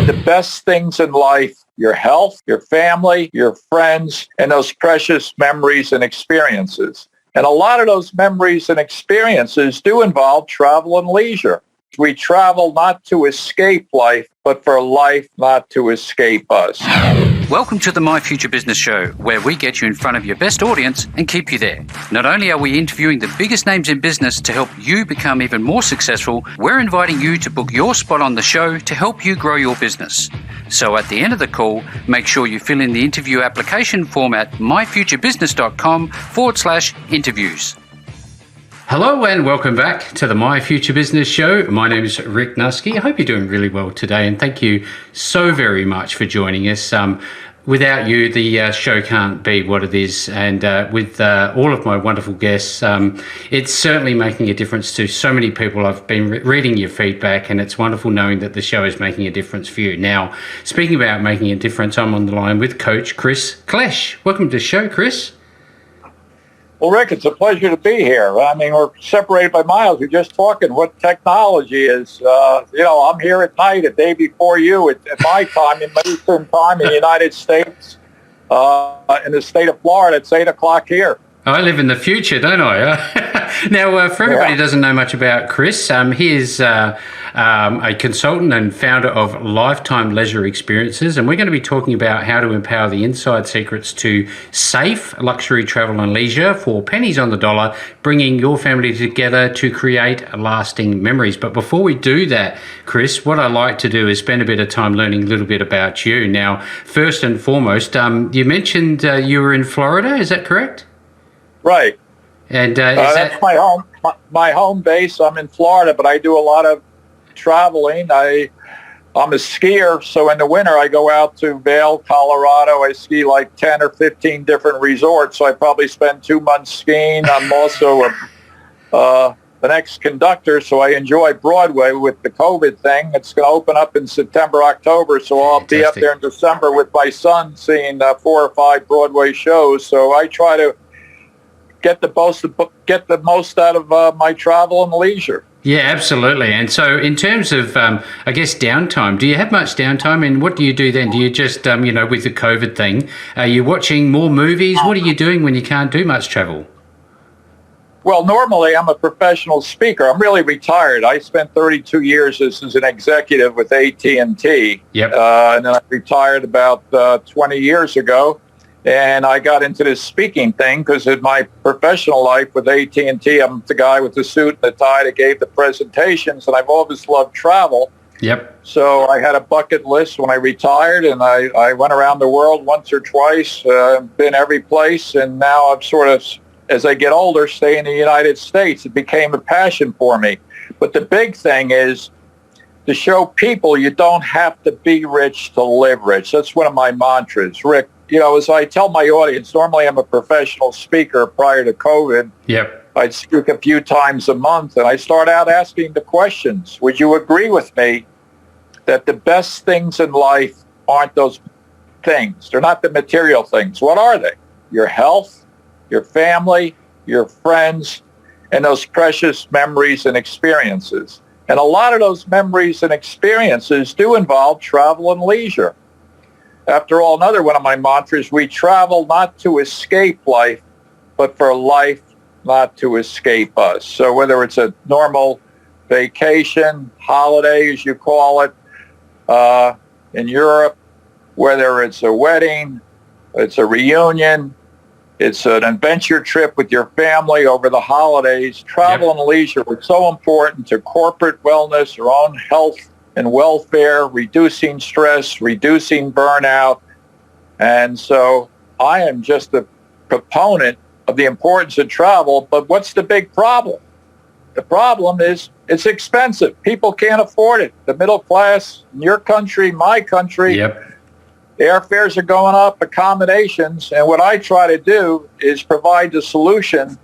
the best things in life, your health, your family, your friends, and those precious memories and experiences. And a lot of those memories and experiences do involve travel and leisure. We travel not to escape life, but for life not to escape us. Welcome to the My Future Business Show, where we get you in front of your best audience and keep you there. Not only are we interviewing the biggest names in business to help you become even more successful, we're inviting you to book your spot on the show to help you grow your business. So at the end of the call, make sure you fill in the interview application form at myfuturebusiness.com/interviews. Hello and welcome back to the My Future Business Show. My name is Rick Nusky. I hope you're doing really well today, and thank you so very much for joining us. Without you, the show can't be what it is, and with all of my wonderful guests, it's certainly making a difference to so many people. I've been reading your feedback, and it's wonderful knowing that the show is making a difference for you. Now, speaking about making a difference, I'm on the line with Coach Chris Klesh. Welcome to the show, Chris. Well, Rick, it's a pleasure to be here. I mean, we're separated by miles. We're just talking what technology is. I'm here at night, a day before you, at my time, in Eastern time in the United States. In the state of Florida, it's 8 o'clock here. I live in the future, don't I? Now, for everybody who doesn't know much about Chris, he is a consultant and founder of Lifetime Leisure Experiences, and we're going to be talking about how to empower the inside secrets to safe luxury travel and leisure for pennies on the dollar, bringing your family together to create lasting memories. But before we do that, Chris, what I like to do is spend a bit of time learning a little bit about you. Now, first and foremost, you mentioned you were in Florida, is that correct? Right. And that's my home base. I'm in Florida, but I do a lot of traveling. I'm a skier, so in the winter I go out to Vail, Colorado. I ski like 10 or 15 different resorts, so I probably spend 2 months skiing. I'm also an ex-conductor, so I enjoy Broadway with the COVID thing. It's going to open up in September, October, so I'll be up there in December with my son seeing 4 or 5 Broadway shows. So I try to get the most out of my travel and leisure. Yeah, absolutely. And so in terms of, I guess, downtime, do you have much downtime, and what do you do then? Do you just, with the COVID thing, are you watching more movies? What are you doing when you can't do much travel? Well, normally I'm a professional speaker. I'm really retired. I spent 32 years as an executive with AT&T. Yep. And then I retired about 20 years ago. And I got into this speaking thing because in my professional life with AT&T, I'm the guy with the suit and the tie that gave the presentations, and I've always loved travel. Yep. So I had a bucket list when I retired, and I went around the world once or twice, been every place, and now I'm sort of, as I get older, stay in the United States. It became a passion for me. But the big thing is to show people you don't have to be rich to live rich. That's one of my mantras. Rick, as I tell my audience, normally I'm a professional speaker prior to COVID. Yep. I'd speak a few times a month, and I start out asking the questions. Would you agree with me that the best things in life aren't those things? They're not the material things. What are they? Your health, your family, your friends, and those precious memories and experiences. And a lot of those memories and experiences do involve travel and leisure. After all, another one of my mantras, we travel not to escape life, but for life not to escape us. So whether it's a normal vacation, holiday, as you call it, in Europe, whether it's a wedding, it's a reunion, it's an adventure trip with your family over the holidays, travel and leisure are so important to corporate wellness, your own health and welfare, reducing stress, reducing burnout. And so I am just a proponent of the importance of travel, but what's the big problem? The problem is it's expensive. People can't afford it. The middle class in your country, my country, airfares are going up, accommodations, and what I try to do is provide the solution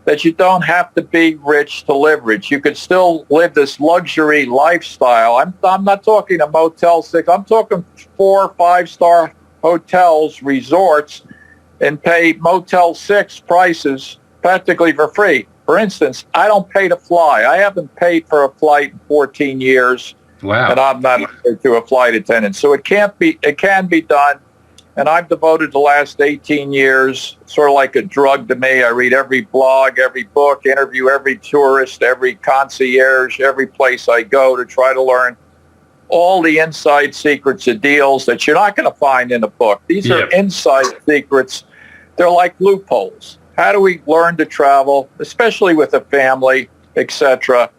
that you don't have to be rich to live rich. You could still live this luxury lifestyle. I'm not talking a Motel 6. I'm talking 4 or 5-star hotels, resorts, and pay Motel 6 prices practically for free. For instance, I don't pay to fly. I haven't paid for a flight in 14 years. Wow. And I'm not married to a flight attendant. So it can be done. And I've devoted the last 18 years, sort of like a drug to me. I read every blog, every book, interview every tourist, every concierge, every place I go to try to learn all the inside secrets of deals that you're not going to find in a book. These are inside secrets. They're like loopholes. How do we learn to travel, especially with a family, etc.,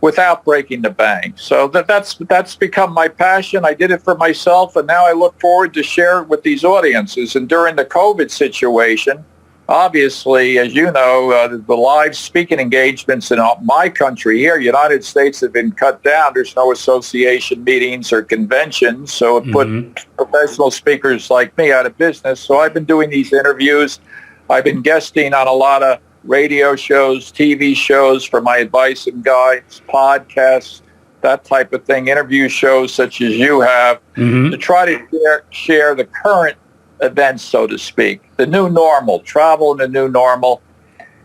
without breaking the bank? So that's become my passion. I did it for myself, and now I look forward to share it with these audiences. And during the COVID situation, obviously, as you know, the live speaking engagements in my country here, United States, have been cut down. There's no association meetings or conventions, so it put professional speakers like me out of business. So I've been doing these interviews. I've been guesting on a lot of radio shows, TV shows for my advice and guides, podcasts, that type of thing, interview shows such as you have, to try to share the current events, so to speak, the new normal, travel in the new normal.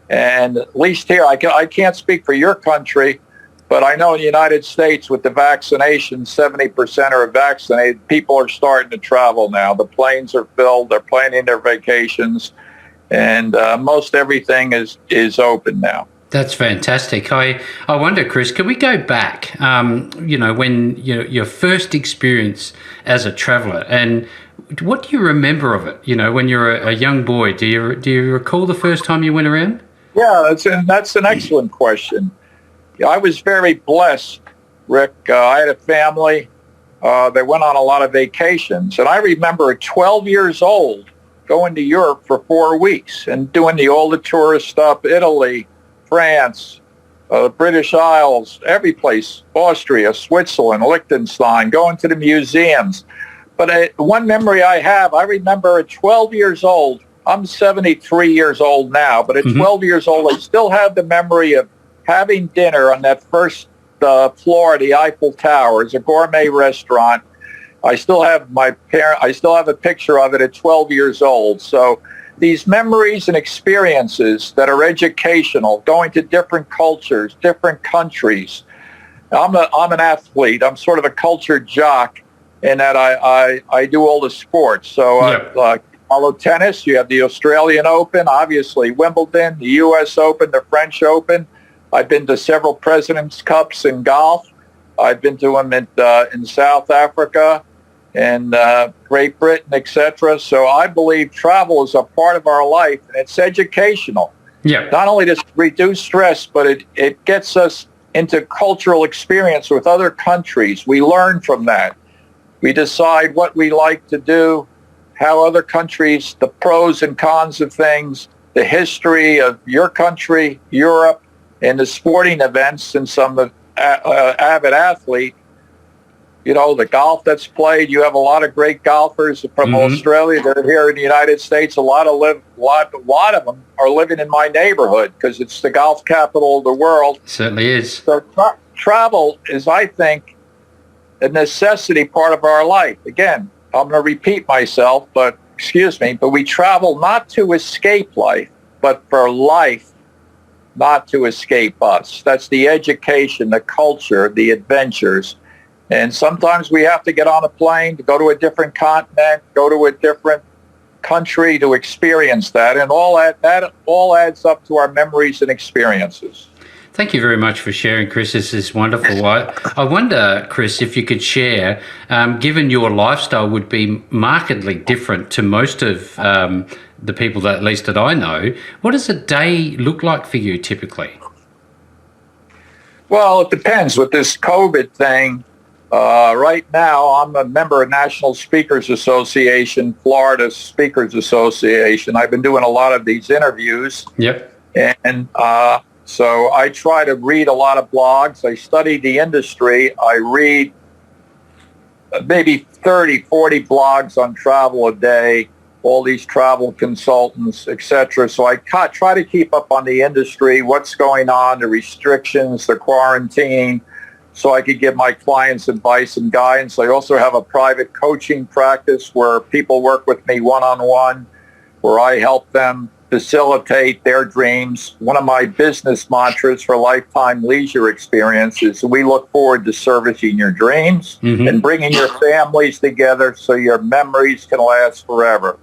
And at least here, I can't speak for your country, but I know in the United States with the vaccination, 70% are vaccinated. People are starting to travel now. The planes are filled. They're planning their vacations. And most everything is open now. That's fantastic. I wonder, Chris, can we go back, when your first experience as a traveller, and what do you remember of it? When you're a young boy, do you recall the first time you went around? Yeah, that's an excellent question. I was very blessed, Rick. I had a family. They went on a lot of vacations. And I remember at 12 years old going to Europe for 4 weeks and doing all the tourist stuff, Italy, France, the British Isles, every place, Austria, Switzerland, Liechtenstein, going to the museums. But one memory I have, I remember at 12 years old, I'm 73 years old now, but at 12 years old, I still have the memory of having dinner on that first floor of the Eiffel Tower. It's a gourmet restaurant. I still have a picture of it at 12 years old. So these memories and experiences that are educational, going to different cultures, different countries. I'm an athlete. I'm sort of a culture jock in that I do all the sports. So I follow tennis. You have the Australian Open, obviously Wimbledon, the U.S. Open, the French Open. I've been to several President's Cups in golf. I've been to them in South Africa and Great Britain, etc. So I believe travel is a part of our life, and it's educational. Yeah. Not only does it reduce stress, but it gets us into cultural experience with other countries. We learn from that. We decide what we like to do, how other countries, the pros and cons of things, the history of your country, Europe, and the sporting events. Since I'm an avid athlete, the golf that's played. You have a lot of great golfers from Australia that are here in the United States. A lot of them are living in my neighborhood because it's the golf capital of the world. It certainly is. So travel is, I think, a necessity part of our life. Again, I'm going to repeat myself, but we travel not to escape life, but for life not to escape us. That's the education, the culture, the adventures. And sometimes we have to get on a plane to go to a different continent, go to a different country to experience that. And that all adds up to our memories and experiences. Thank you very much for sharing, Chris. This is wonderful. I wonder, Chris, if you could share, given your lifestyle would be markedly different to most of the people that, at least that I know, what does a day look like for you typically? Well, it depends. With this COVID thing, right now I'm a member of National Speakers Association, Florida Speakers Association. I've been doing a lot of these interviews. Yep. And so I try to read a lot of blogs. I study the industry. I read maybe 30, 40 blogs on travel a day, all these travel consultants, etc. So I try to keep up on the industry, what's going on, the restrictions, the quarantine, so I could give my clients advice and guidance. I also have a private coaching practice where people work with me one-on-one, where I help them facilitate their dreams. One of my business mantras for lifetime leisure experience is we look forward to servicing your dreams and bringing your families together so your memories can last forever.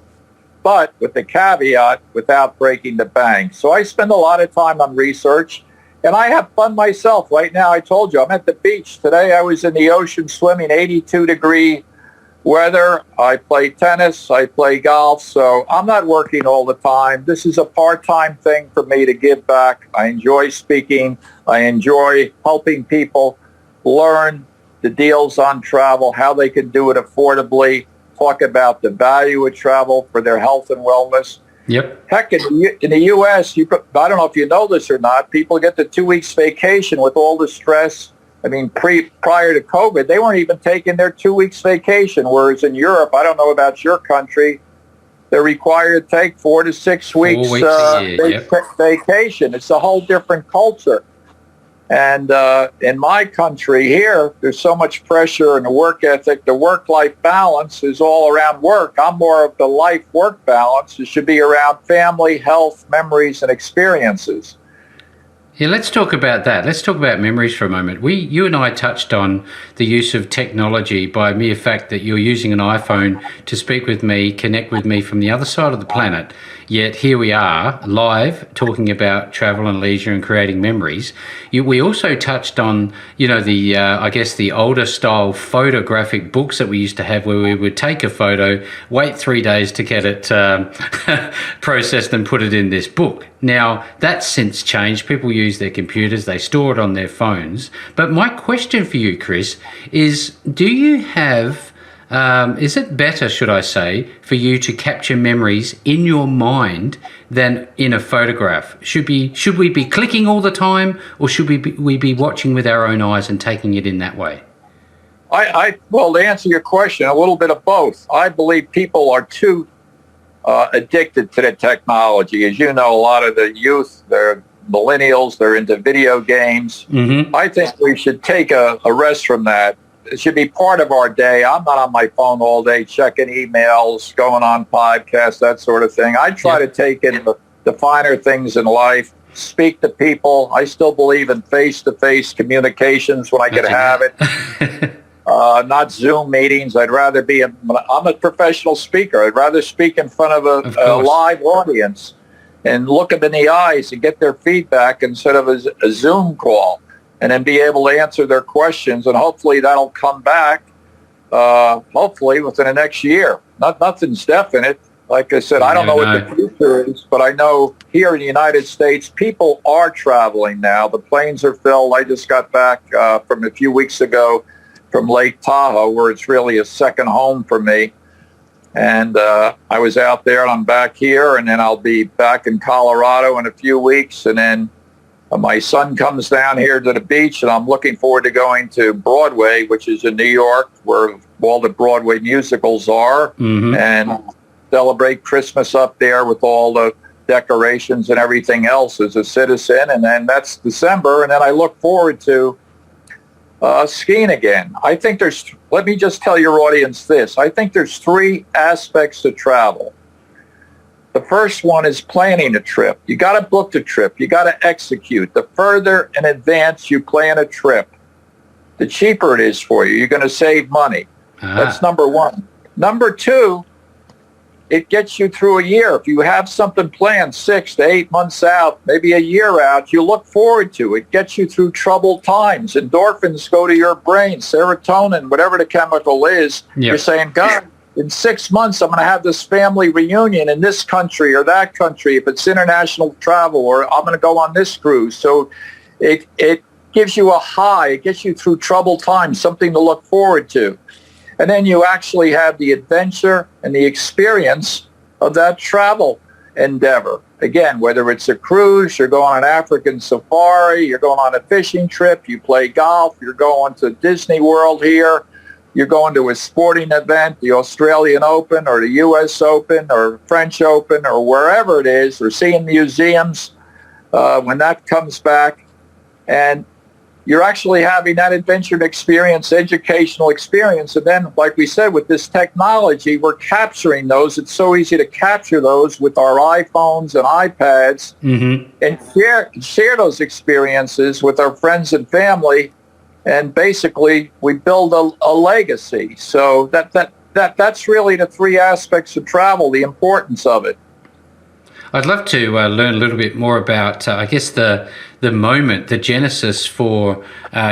But with the caveat, without breaking the bank. So I spend a lot of time on research, and I have fun myself. Right now, I told you, I'm at the beach. Today I was in the ocean swimming, 82-degree weather. I play tennis, I play golf, so I'm not working all the time. This is a part-time thing for me to give back. I enjoy speaking. I enjoy helping people learn the deals on travel, how they can do it affordably, talk about the value of travel for their health and wellness. Yep. Heck, in the U.S., I don't know if you know this or not, people get the 2 weeks vacation with all the stress. I mean, prior to COVID, they weren't even taking their 2 weeks vacation, whereas in Europe, I don't know about your country, they're required to take 4 to 6 weeks vacation. It's a whole different culture. And in my country here, there's so much pressure in the work ethic. The work-life balance is all around work. I'm more of the life-work balance. It should be around family, health, memories, and experiences. Yeah, let's talk about that. Let's talk about memories for a moment. You and I touched on the use of technology by mere fact that you're using an iPhone to speak with me, connect with me from the other side of the planet. Yet here we are, live, talking about travel and leisure and creating memories. We also touched on, I guess the older style photographic books that we used to have, where we would take a photo, wait 3 days to get it processed and put it in this book. Now, that's since changed. People use their computers, they store it on their phones. But my question for you, Chris, is do you have... is it better, should I say, for you to capture memories in your mind than in a photograph? Should we be clicking all the time, or should we be watching with our own eyes and taking it in that way? Well, to answer your question, a little bit of both. I believe people are too addicted to the technology. As you know, a lot of the youth, they're millennials, they're into video games. I think we should take a rest from that. It should be part of our day. I'm not on my phone all day checking emails, going on podcasts, that sort of thing. I try to take in the finer things in life, speak to people. I still believe in face-to-face communications when I can have it. Not Zoom meetings. I'm a professional speaker. I'd rather speak in front of a live audience and look them in the eyes and get their feedback instead of a Zoom call. And then be able to answer their questions, and hopefully that'll come back, hopefully within the next year. Nothing's definite. Like I said, I don't know what the future is, but I know here in the United States, people are traveling now. The planes are filled. I just got back from a few weeks ago from Lake Tahoe, where it's really a second home for me. And I was out there, and I'm back here, and then I'll be back in Colorado in a few weeks, and then my son comes down here to the beach, and I'm looking forward to going to Broadway, which is in New York, where all the Broadway musicals are, and celebrate Christmas up there with all the decorations and everything else as a citizen. And then that's December, and then I look forward to skiing again. I think let me just tell your audience this. I think there's 3 aspects to travel. The first one is planning a trip. You got to book the trip. You got to execute. The further in advance you plan a trip, the cheaper it is for you. You're going to save money. That's number 1. Number 2, it gets you through a year. If you have something planned 6 to 8 months out, maybe a year out, you look forward to it. It gets you through troubled times. Endorphins go to your brain, serotonin, whatever the chemical is. Yep. You're saying, God, in 6 months, I'm going to have this family reunion in this country or that country, if it's international travel, or I'm going to go on this cruise. So it gives you a high. It gets you through troubled times, something to look forward to. And then you actually have the adventure and the experience of that travel endeavor. Again, whether it's a cruise, you're going on an African safari, you're going on a fishing trip, you play golf, you're going to Disney World here, you're going to a sporting event, the Australian Open or the U.S. Open or French Open or wherever it is, or seeing museums when that comes back. And you're actually having that adventure experience, educational experience. And then, like we said, with this technology, we're capturing those. It's so easy to capture those with our iPhones and iPads and share those experiences with our friends and family. And basically, we build a legacy. So that's really the three aspects of travel, the importance of it. I'd love to learn a little bit more about, I guess, the moment, the genesis for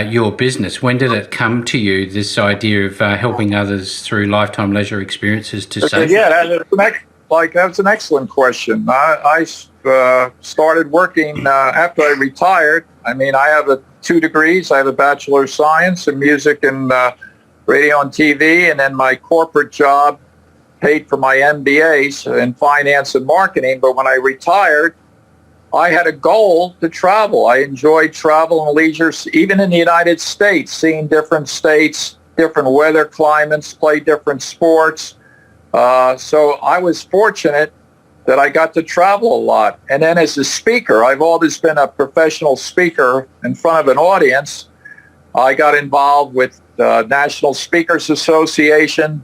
your business. When did it come to you, this idea of helping others through lifetime leisure experiences to save? Yeah, that's an excellent question. I started working after I retired. I mean, I have 2 degrees. I have a Bachelor of Science in music and radio and TV, and then my corporate job paid for my MBAs in finance and marketing. But when I retired, I had a goal to travel. I enjoyed travel and leisure, even in the United States, seeing different states, different weather climates, play different sports. So I was fortunate that I got to travel a lot. And then as a speaker, I've always been a professional speaker in front of an audience. I got involved with the National Speakers Association,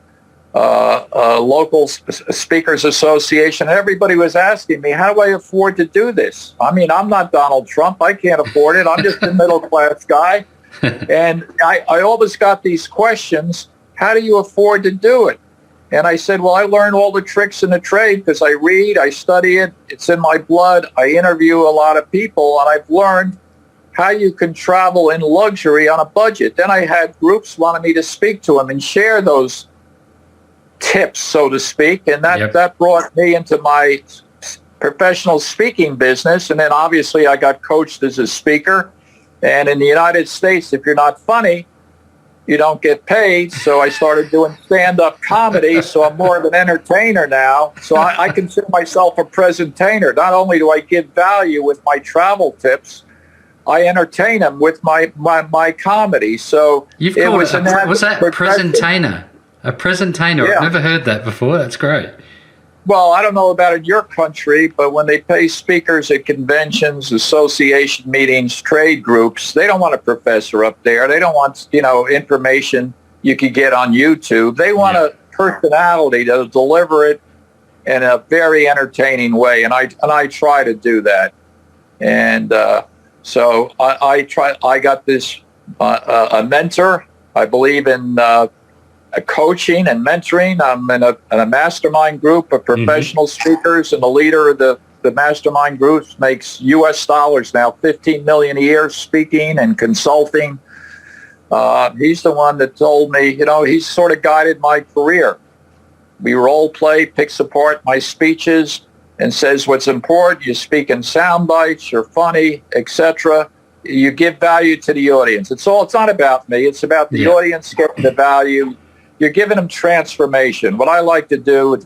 local speakers association. Everybody was asking me, how do I afford to do this? I mean, I'm not Donald Trump. I can't afford it. I'm just a middle class guy. And I always got these questions. How do you afford to do it? And I said, well, I learned all the tricks in the trade because I read, I study it. It's in my blood. I interview a lot of people, and I've learned how you can travel in luxury on a budget. Then I had groups wanting me to speak to them and share those tips, so to speak, and that brought me into my professional speaking business. And then obviously I got coached as a speaker. And in the United States, if you're not funny, you don't get paid. So I started doing stand-up comedy. So I'm more of an entertainer now. So I consider myself a presentainer. Not only do I give value with my travel tips, I entertain them with my comedy. So what's that? Presentainer. A presentainer. Yeah. I've never heard that before. That's great. Well, I don't know about in your country, but when they pay speakers at conventions, association meetings, trade groups, they don't want a professor up there. They don't want, information you could get on YouTube. They want a personality to deliver it in a very entertaining way, and I try to do that. And so I got this a mentor. I believe in coaching and mentoring. I'm in a mastermind group of professional speakers, and the leader of the mastermind groups makes U.S. dollars now, $15 million a year speaking and consulting. He's the one that told me, he's sort of guided my career. We role play, picks apart my speeches and says what's important. You speak in sound bites, you're funny, etc. You give value to the audience. It's not about me. It's about the audience getting the value. You're giving them transformation. What I like to do,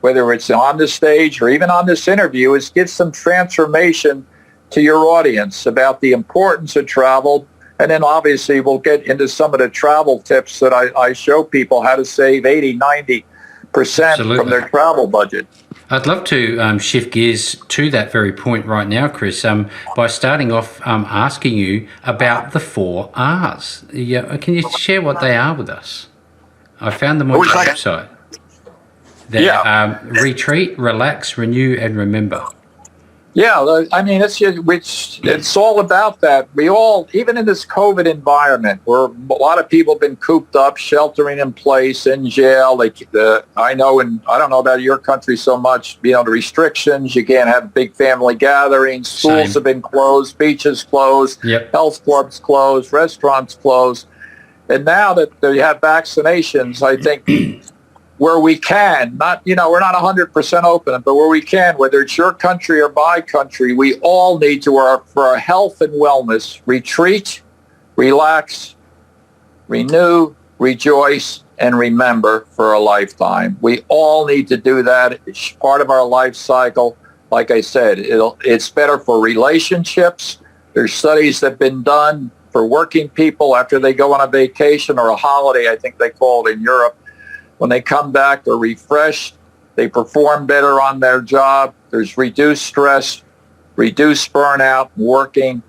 whether it's on the stage or even on this interview, is give some transformation to your audience about the importance of travel. And then obviously we'll get into some of the travel tips that I show people how to save 80, 90% from their travel budget. I'd love to shift gears to that very point right now, Chris, by starting off asking you about the 4 R's. Can you share what they are with us? I found them on your website. Retreat, relax, renew, and remember. Yeah, I mean, it's all about that. We all, even in this COVID environment, where a lot of people have been cooped up, sheltering in place, in jail. I know, and I don't know about your country so much, the restrictions. You can't have big family gatherings. Schools have been closed, beaches closed, health clubs closed, restaurants closed. And now that they have vaccinations, I think where we can, we're not 100% open, but where we can, whether it's your country or my country, we all need to, for our health and wellness, retreat, relax, renew, rejoice, and remember for a lifetime. We all need to do that. It's part of our life cycle. Like I said, it's better for relationships. There's studies that have been done for working people after they go on a vacation or a holiday, I think they call it in Europe. When they come back, they're refreshed. They perform better on their job. There's reduced stress, reduced burnout, working.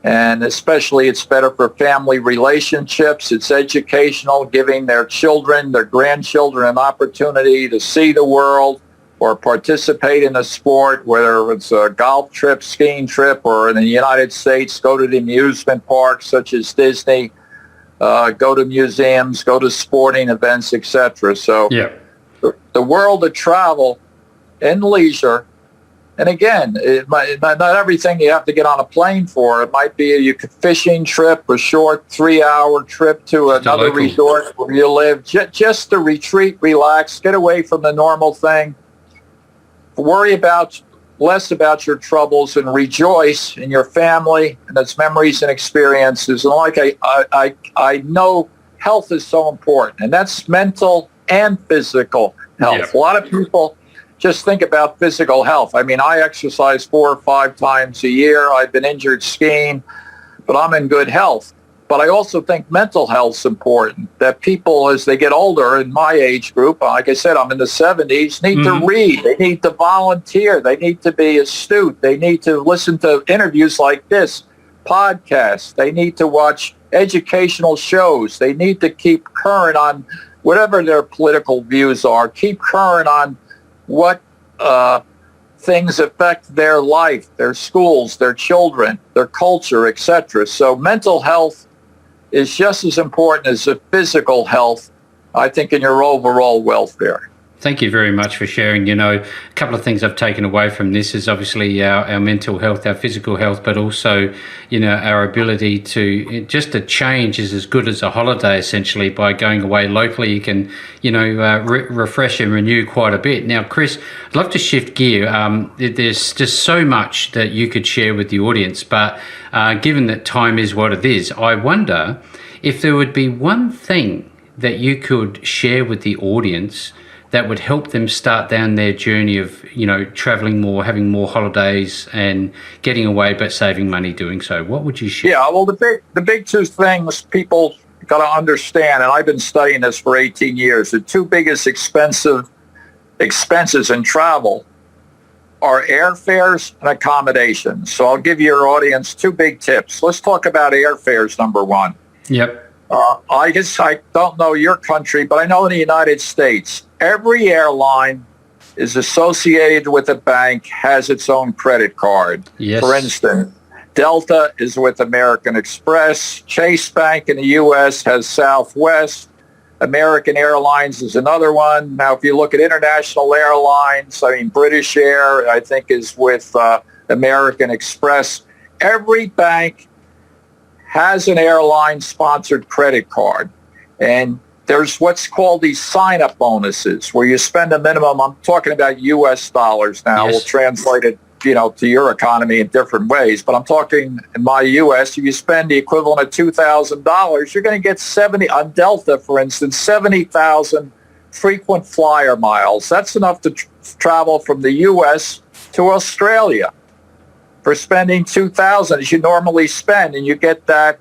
And especially it's better for family relationships. It's educational, giving their children, their grandchildren an opportunity to see the world or participate in a sport, whether it's a golf trip, skiing trip, or in the United States, go to the amusement parks such as Disney, go to museums, go to sporting events, etc. So the world of travel and leisure. And again, not everything you have to get on a plane for. It might be a fishing trip, a short 3-hour trip to another resort where you live, just to retreat, relax, get away from the normal thing, worry less about your troubles, and rejoice in your family and its memories and experiences. And like I know health is so important, and that's mental and physical health. Yeah. A lot of people just think about physical health. I mean, I exercise 4 or 5 times a year. I've been injured skiing, but I'm in good health. But I also think mental health is important, that people, as they get older in my age group, like I said, I'm in the 70s, need to read. They need to volunteer. They need to be astute. They need to listen to interviews like this, podcasts. They need to watch educational shows. They need to keep current on whatever their political views are, keep current on what things affect their life, their schools, their children, their culture, etc. So mental health is just as important as the physical health, I think, in your overall welfare. Thank you very much for sharing. You know, a couple of things I've taken away from this is obviously our mental health, our physical health, but also, you know, our ability to just a change is as good as a holiday, essentially. By going away locally, you can, you know, refresh and renew quite a bit. Now, Chris, I'd love to shift gear. There's just so much that you could share with the audience, but given that time is what it is, I wonder if there would be one thing that you could share with the audience that would help them start down their journey of, you know, traveling more, having more holidays and getting away, but saving money doing so. What would you share? Yeah, well, the big 2 things people got to understand, and I've been studying this for 18 years, the 2 biggest expenses in travel are airfares and accommodations. So I'll give your audience 2 big tips. Let's talk about airfares, number 1. Yep. I guess I don't know your country, but I know in the United States, every airline is associated with a bank, has its own credit card. Yes. For instance, Delta is with American Express. Chase Bank in the U.S. has Southwest. American Airlines is another one. Now, if you look at international airlines, I mean, British Air, I think, is with American Express. Every bank has an airline-sponsored credit card. And there's what's called these sign-up bonuses, where you spend a minimum, I'm talking about U.S. dollars now, yes. We'll translate it, you know, to your economy in different ways. But I'm talking in my U.S., if you spend the equivalent of $2,000, you're going to get 70, on Delta, for instance, 70,000 frequent flyer miles. That's enough to travel from the U.S. to Australia for spending $2,000 as you normally spend, and you get that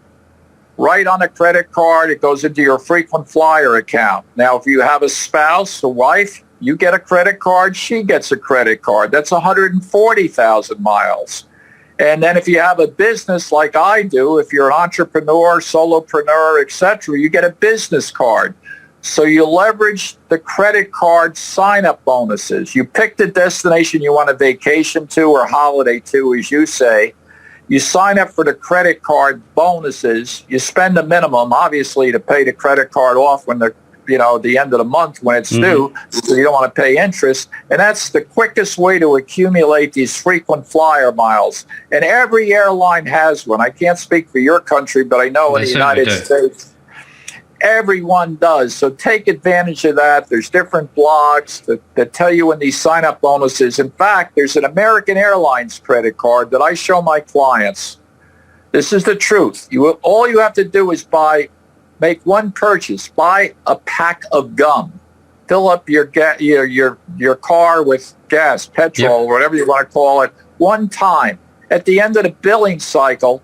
right on a credit card. It goes into your frequent flyer account. Now, if you have a spouse, a wife, you get a credit card, she gets a credit card. That's 140,000 miles. And then if you have a business like I do, if you're an entrepreneur, solopreneur, etc., you get a business card. So you leverage the credit card sign-up bonuses. You pick the destination you want to vacation to or holiday to, as you say. You sign up for the credit card bonuses. You spend a minimum, obviously, to pay the credit card off when the, you know, the end of the month when it's due, so you don't want to pay interest. And that's the quickest way to accumulate these frequent flyer miles. And every airline has one. I can't speak for your country, but I know in the United States, everyone does. So take advantage of that. There's different blogs that tell you when these sign-up bonuses. In fact, there's an American Airlines credit card that I show my clients. This is the truth. All you have to do is make one purchase. Buy a pack of gum. Fill up your car with gas, petrol, whatever you want to call it, one time. At the end of the billing cycle,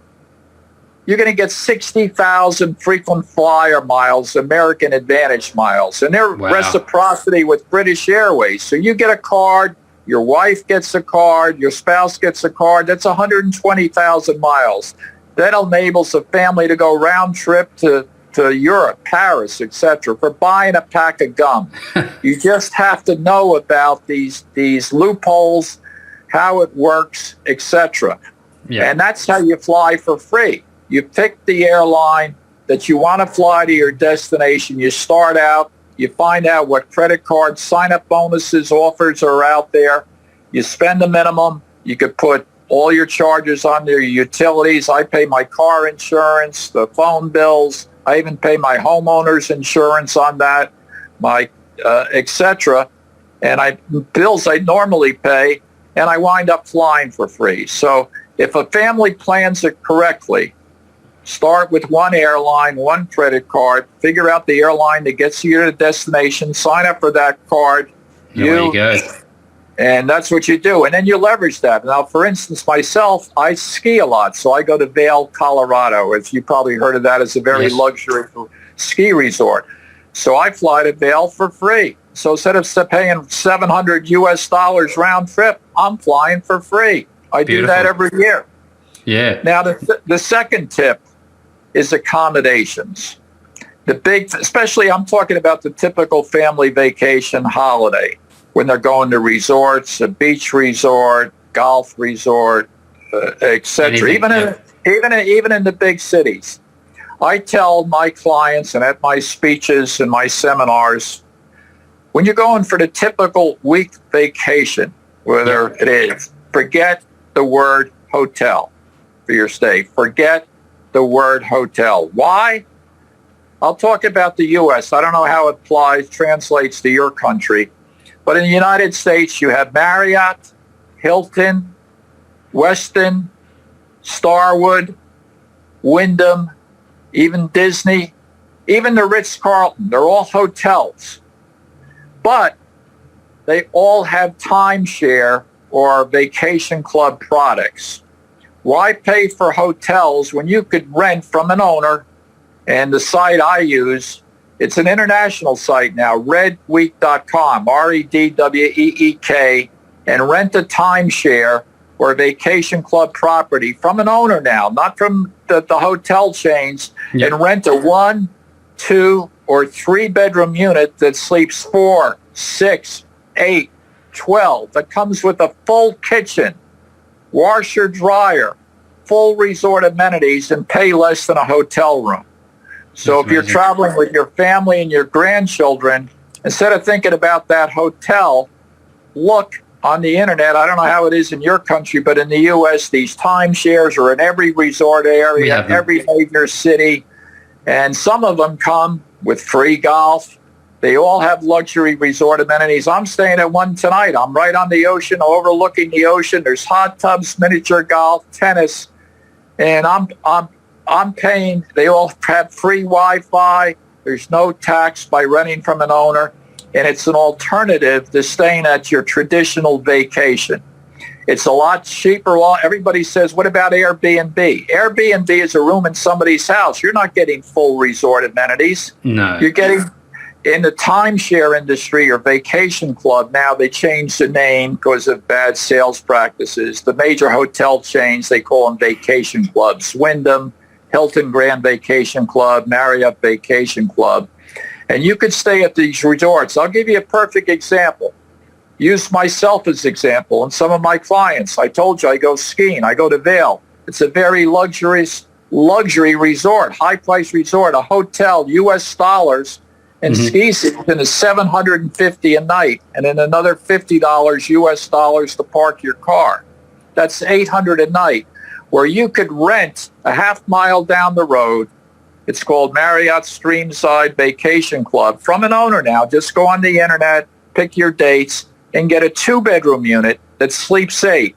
you're going to get 60,000 frequent flyer miles, American Advantage miles, and they're reciprocity with British Airways. So you get a card, your wife gets a card, your spouse gets a card. That's 120,000 miles. That enables a family to go round trip to Europe, Paris, etc. for buying a pack of gum. You just have to know about these loopholes, how it works, etc. Yeah. And that's how you fly for free. You pick the airline that you want to fly to your destination. You start out, you find out what credit card sign-up bonuses, offers are out there. You spend the minimum. You could put all your charges on your utilities. I pay my car insurance, the phone bills. I even pay my homeowner's insurance on that, my etc. And bills I normally pay, and I wind up flying for free. So if a family plans it correctly, start with one airline, one credit card, figure out the airline that gets you to the destination, sign up for that card. There you go. And that's what you do. And then you leverage that. Now, for instance, myself, I ski a lot. So I go to Vail, Colorado. As you probably heard of that, as a very luxury ski resort. So I fly to Vail for free. So instead of paying $700 round trip, I'm flying for free. I do that every year. Yeah. Now, the second tip is accommodations. Especially I'm talking about the typical family vacation holiday, when they're going to resorts, a beach resort, golf resort, etc. Even in the big cities. I tell my clients and at my speeches and my seminars, when you're going for the typical week vacation, whether it is, forget the word hotel for your stay. Forget the word hotel. Why? I'll talk about the U.S. I don't know how it translates to your country. But in the United States, you have Marriott, Hilton, Westin, Starwood, Wyndham, even Disney, even the Ritz-Carlton. They're all hotels. But they all have timeshare or vacation club products. Why pay for hotels when you could rent from an owner? And the site I use, it's an international site now, redweek.com, REDWEEK, and rent a timeshare or a vacation club property from an owner now, not from the hotel chains, and rent a 1, 2, or 3-bedroom unit that sleeps 4, 6, 8, 12, that comes with a full kitchen, washer, dryer, full resort amenities, and pay less than a hotel room. So if you're traveling with your family and your grandchildren, instead of thinking about that hotel, look on the internet. I don't know how it is in your country, but in the U.S., these timeshares are in every resort area, every major city, and some of them come with free golf. They all have luxury resort amenities. I'm staying at one tonight. I'm right on the ocean, overlooking the ocean. There's hot tubs, miniature golf, tennis, and I'm paying. They all have free Wi-Fi. There's no tax by renting from an owner, and it's an alternative to staying at your traditional vacation. It's a lot cheaper. Everybody says, what about Airbnb? Airbnb is a room in somebody's house. You're not getting full resort amenities. No. You're getting, in the timeshare industry or vacation club, now they changed the name because of bad sales practices. The major hotel chains, they call them vacation clubs. Wyndham, Hilton Grand Vacation Club, Marriott Vacation Club. And you could stay at these resorts. I'll give you a perfect example. Use myself as example and some of my clients. I told you I go skiing. I go to Vail. It's a very luxury resort, high-price resort, a hotel, U.S. dollars, and ski season is $750 a night, and then another $50 U.S. dollars to park your car. That's $800 a night, where you could rent a half mile down the road. It's called Marriott Streamside Vacation Club from an owner now. Just go on the internet, pick your dates, and get a 2-bedroom unit that sleeps 8,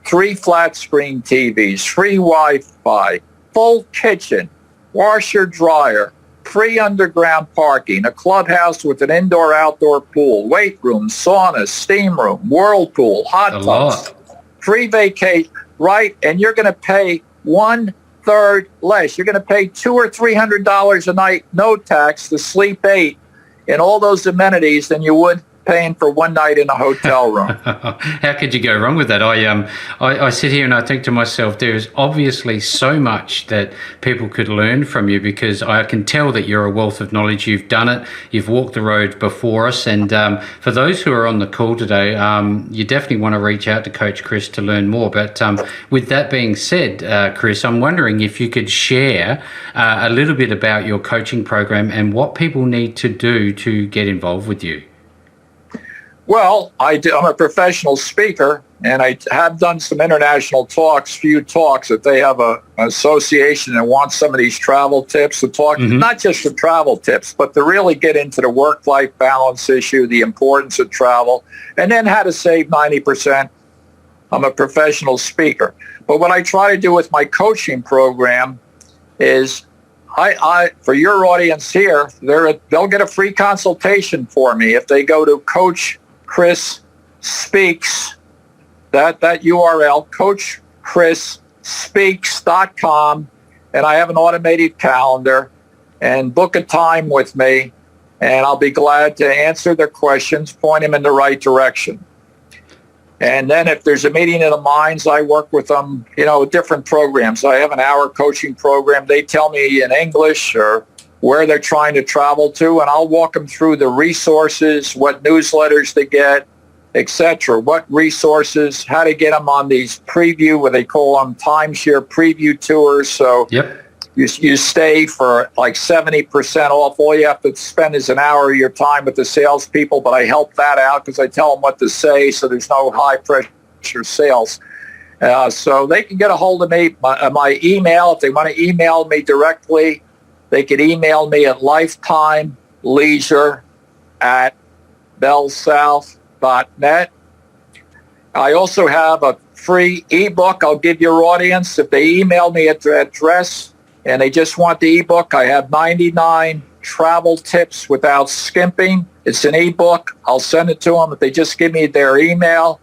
3 flat screen TVs, free Wi-Fi, full kitchen, washer, dryer, free underground parking, a clubhouse with an indoor-outdoor pool, weight room, sauna, steam room, whirlpool, hot tubs, free vacation, right? And you're going to pay 1/3 less. You're going to pay $200 or $300 a night, no tax, to sleep 8 in all those amenities than you would paying for one night in a hotel room. How could you go wrong with that? I sit here and I think to myself, there is obviously so much that people could learn from you, because I can tell that you're a wealth of knowledge. You've done it. You've walked the road before us. And for those who are on the call today, you definitely want to reach out to Coach Chris to learn more. But with that being said, Chris, I'm wondering if you could share a little bit about your coaching program and what people need to do to get involved with you. Well, I'm a professional speaker, and I have done some international talks, few talks, that they have an association and want some of these travel tips to talk, not just the travel tips, but to really get into the work-life balance issue, the importance of travel, and then how to save 90%. I'm a professional speaker. But what I try to do with my coaching program is I for your audience here, they'll get a free consultation for me if they go to Coach Chris Speaks, that URL, CoachChrisSpeaks.com, and I have an automated calendar, and book a time with me, and I'll be glad to answer their questions, point them in the right direction. And then if there's a meeting of the minds, I work with them, different programs. I have an hour coaching program. They tell me in English or where they're trying to travel to, and I'll walk them through the resources, what newsletters to get, etc., what resources, how to get them on these preview, what they call them timeshare preview tours. So you stay for like 70% off. All you have to spend is an hour of your time with the salespeople, but I help that out because I tell them what to say, so there's no high pressure sales. So they can get a hold of me. My email, if they want to email me directly, they could email me at lifetimeleisure@bellsouth.net. I also have a free ebook I'll give your audience. If they email me at their address and they just want the ebook, I have 99 travel tips without skimping. It's an ebook. I'll send it to them. If they just give me their email,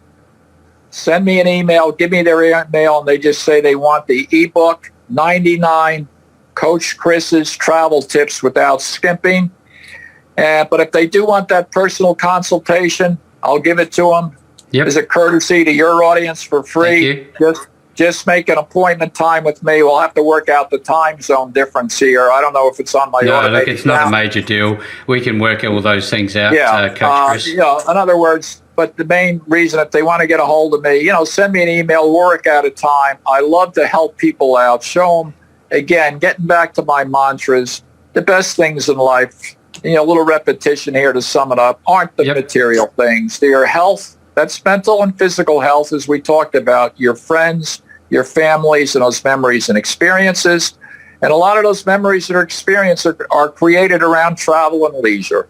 send me an email, give me their email, and they just say they want the ebook, 99 Coach Chris's travel tips without skimping. But if they do want that personal consultation, I'll give it to them as a courtesy to your audience for free. Just make an appointment time with me. We'll have to work out the time zone difference here. I don't know if it's on my automated. No, look, it's not a major deal. We can work all those things out, Coach Chris. In other words, but the main reason, if they want to get a hold of me, send me an email, we'll work out a time. I love to help people out, show them. Again, getting back to my mantras, the best things in life, a little repetition here to sum it up, aren't the material things. They're your health. That's mental and physical health, as we talked about, your friends, your families, and those memories and experiences. And a lot of those memories and experiences are created around travel and leisure.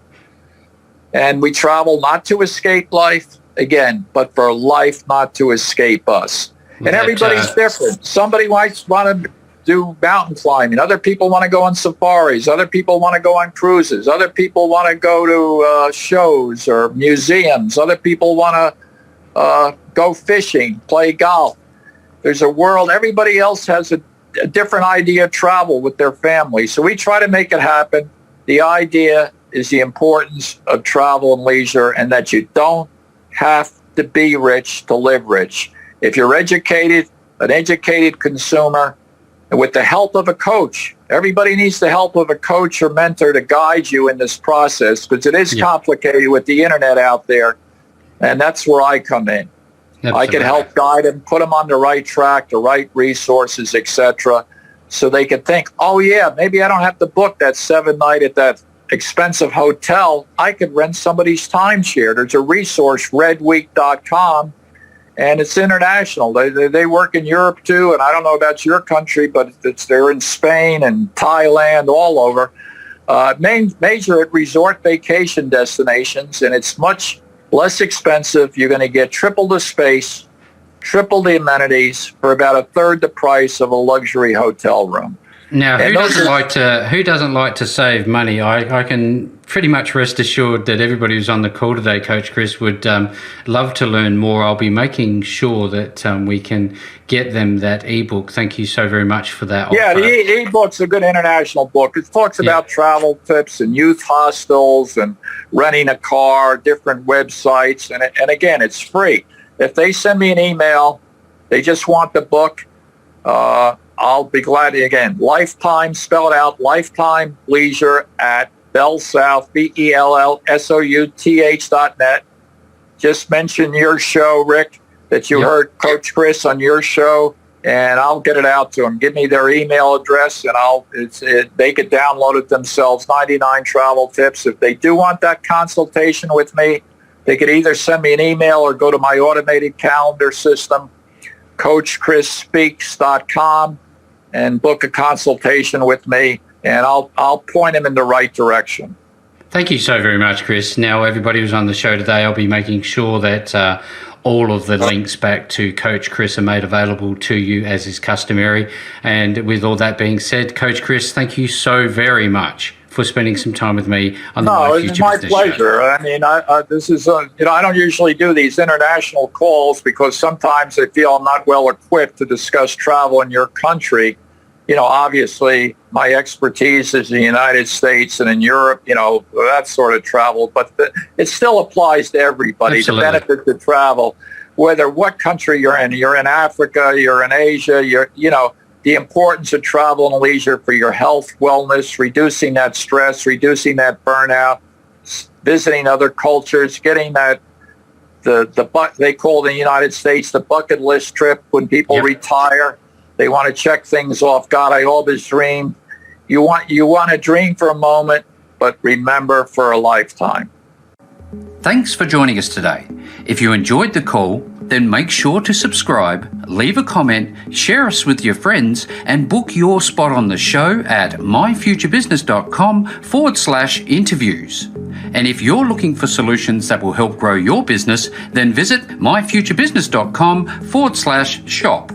And we travel not to escape life, again, but for life not to escape us. And everybody's different. Somebody might want to do mountain climbing. Other people want to go on safaris. Other people want to go on cruises. Other people want to go to shows or museums. Other people want to go fishing, play golf. There's a world. Everybody else has a different idea of travel with their family. So we try to make it happen. The idea is the importance of travel and leisure, and that you don't have to be rich to live rich. If you're educated, an educated consumer, and with the help of a coach, everybody needs the help of a coach or mentor to guide you in this process, because it is complicated with the internet out there, and that's where I come in. I can help guide them, put them on the right track, the right resources, etc., so they can think, oh yeah, maybe I don't have to book that 7-night at that expensive hotel. I could rent somebody's timeshare. There's a resource, redweek.com, and it's international. They work in Europe too, and I don't know about your country, but they're in Spain and Thailand, all over. Major resort vacation destinations, and it's much less expensive. You're going to get triple the space, triple the amenities for about a third the price of a luxury hotel room. Now, who doesn't like to save money? I can pretty much rest assured that everybody who's on the call today, Coach Chris, would love to learn more. I'll be making sure that we can get them that ebook. Thank you so very much for that. Yeah, the ebook's a good international book. It talks about travel tips and youth hostels and renting a car, different websites, and again, it's free. If they send me an email, they just want the book, I'll be glad to, again, Lifetime, spell it out, Lifetime Leisure at BellSouth, BELLSOUTH.net. Just mention your show, Rick, that you heard Coach Chris on your show, and I'll get it out to them. Give me their email address, and they could download it themselves, 99 travel tips. If they do want that consultation with me, they could either send me an email or go to my automated calendar system, CoachChrisSpeaks.com, and book a consultation with me, and I'll point them in the right direction. Thank you so very much, Chris. Now, everybody who's on the show today, I'll be making sure that all of the links back to Coach Chris are made available to you as is customary. And with all that being said, Coach Chris, thank you so very much for spending some time with me on the My Future Business Show. It's my pleasure. I mean, this is I don't usually do these international calls because sometimes I feel I'm not well equipped to discuss travel in your country. Obviously my expertise is in the United States and in Europe, that sort of travel, but it still applies to everybody. Absolutely. The benefits of travel, whether what country you're in Africa, you're in Asia, the importance of travel and leisure for your health, wellness, reducing that stress, reducing that burnout, visiting other cultures, getting that, they call in the United States the bucket list trip when people retire. They want to check things off. God, I always dreamed. You want to dream for a moment, but remember for a lifetime. Thanks for joining us today. If you enjoyed the call, then make sure to subscribe, leave a comment, share us with your friends, and book your spot on the show at myfuturebusiness.com/interviews. And if you're looking for solutions that will help grow your business, then visit myfuturebusiness.com/shop.